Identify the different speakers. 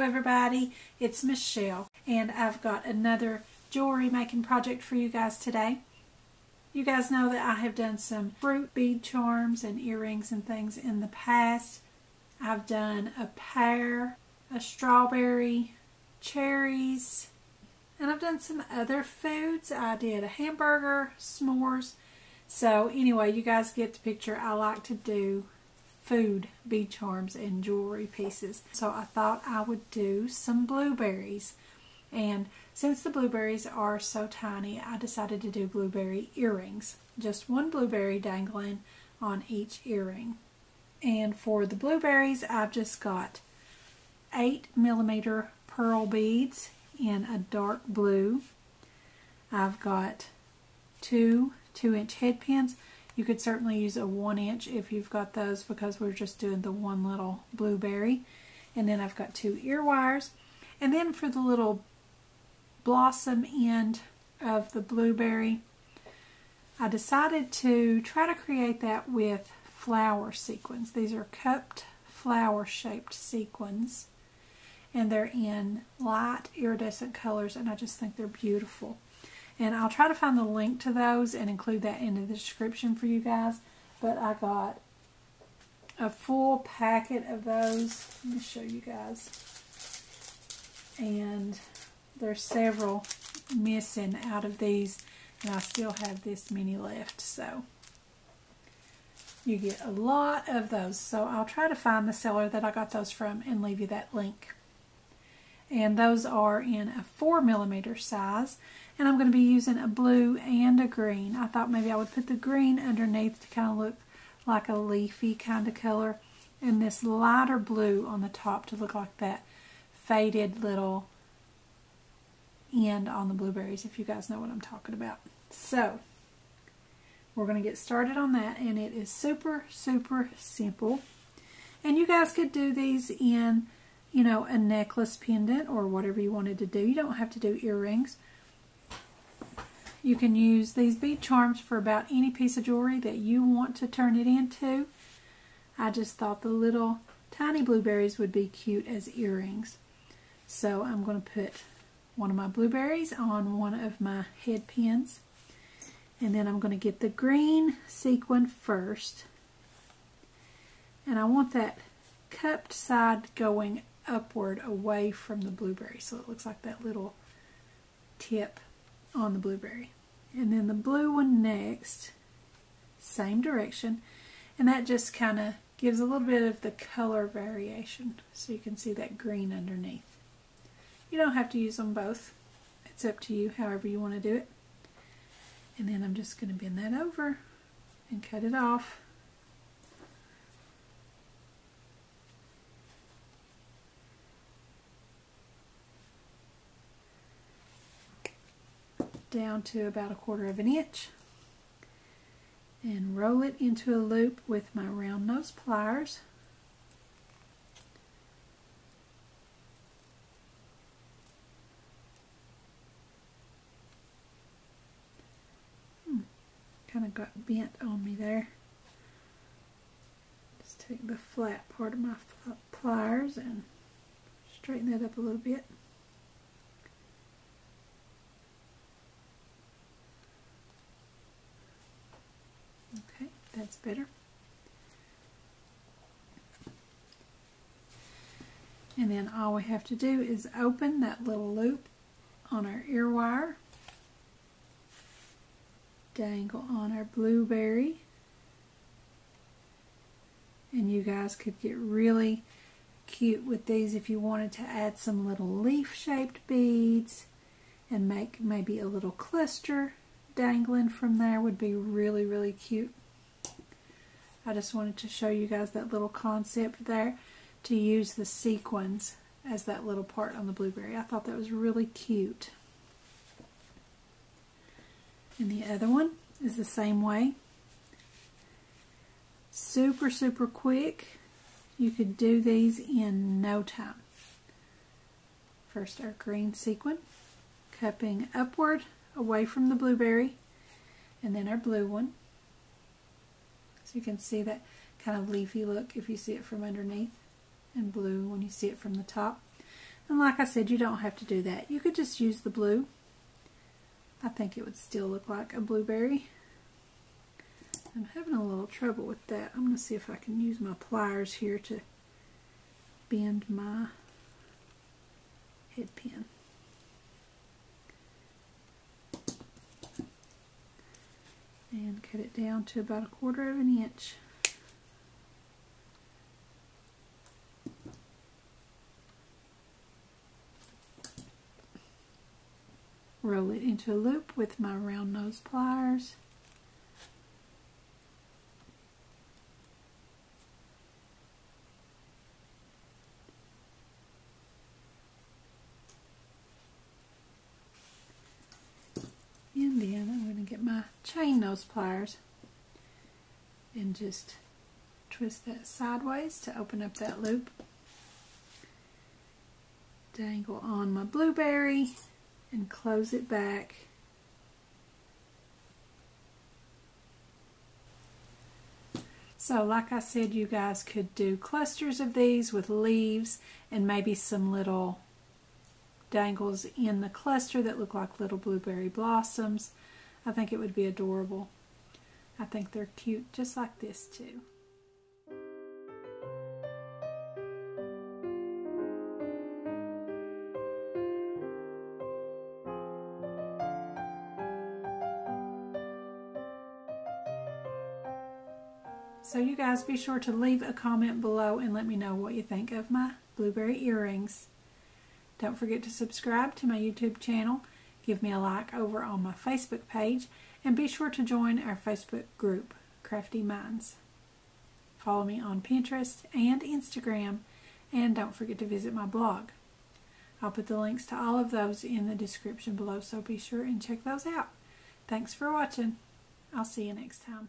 Speaker 1: Hello everybody, it's Michelle and I've got another jewelry making project for you guys today. You guys know that I have done some fruit bead charms and earrings and things in the past. I've done a pear, a strawberry, cherries, and I've done some other foods. I did a hamburger, s'mores. So anyway, you guys get the picture. I like to do food bead charms and jewelry pieces. So I thought I would do some blueberries. And since the blueberries are so tiny, I decided to do blueberry earrings. Just one blueberry dangling on each earring. And for the blueberries, I've just got 8mm pearl beads in a dark blue. I've got two 2-inch head pins. You could certainly use a 1-inch if you've got those, because we're just doing the one little blueberry. And then I've got 2 ear wires. And then for the little blossom end of the blueberry, I decided to try to create that with flower sequins. These are cupped flower shaped sequins, and they're in light iridescent colors, and I just think they're beautiful. And I'll try to find the link to those and include that in the description for you guys. But I got a full packet of those. Let me show you guys. And there's several missing out of these, and I still have this many left. So you get a lot of those. So I'll try to find the seller that I got those from and leave you that link. And those are in a 4mm size. And I'm going to be using a blue and a green. I thought maybe I would put the green underneath to kind of look like a leafy kind of color. And this lighter blue on the top to look like that faded little end on the blueberries, if you guys know what I'm talking about. So we're going to get started on that, and it is super, super simple. And you guys could do these in, you know, a necklace pendant or whatever you wanted to do. You don't have to do earrings. You can use these bead charms for about any piece of jewelry that you want to turn it into. I just thought the little tiny blueberries would be cute as earrings. So I'm going to put one of my blueberries on one of my head pins. And then I'm going to get the green sequin first. And I want that cupped side going upward away from the blueberry, so it looks like that little tip on the blueberry. And then the blue one next, same direction, and that just kind of gives a little bit of the color variation, so you can see that green underneath. You don't have to use them both. It's up to you, however you want to do it. And then I'm just going to bend that over and cut it off. Down to about 1/4 inch, and roll it into a loop with my round nose pliers. Kind of got bent on me there. Just take the flat part of my pliers and straighten that up a little bit. Okay, that's better. And then all we have to do is open that little loop on our ear wire, dangle on our blueberry, and you guys could get really cute with these if you wanted to add some little leaf-shaped beads and make maybe a little cluster dangling from there. Would be really, really cute. I just wanted to show you guys that little concept there, to use the sequins as that little part on the blueberry. I thought that was really cute. And the other one is the same way. Super, super quick. You could do these in no time. First our green sequin, cupping upward away from the blueberry, and then our blue one. So you can see that kind of leafy look if you see it from underneath, and blue when you see it from the top. And like I said, you don't have to do that. You could just use the blue. I think it would still look like a blueberry. I'm having a little trouble with that. I'm going to see if I can use my pliers here to bend my head pin. And cut it down to about 1/4 inch. Roll it into a loop with my round nose pliers. And then I'm going to get my chain nose pliers and just twist that sideways to open up that loop. Dangle on my blueberry and close it back. So like I said, you guys could do clusters of these with leaves and maybe some little dangles in the cluster that look like little blueberry blossoms. I think it would be adorable. I think they're cute just like this too. So you guys be sure to leave a comment below and let me know what you think of my blueberry earrings. Don't forget to subscribe to my YouTube channel, give me a like over on my Facebook page, and be sure to join our Facebook group, Craftie Minds. Follow me on Pinterest and Instagram, and don't forget to visit my blog. I'll put the links to all of those in the description below, so be sure and check those out. Thanks for watching. I'll see you next time.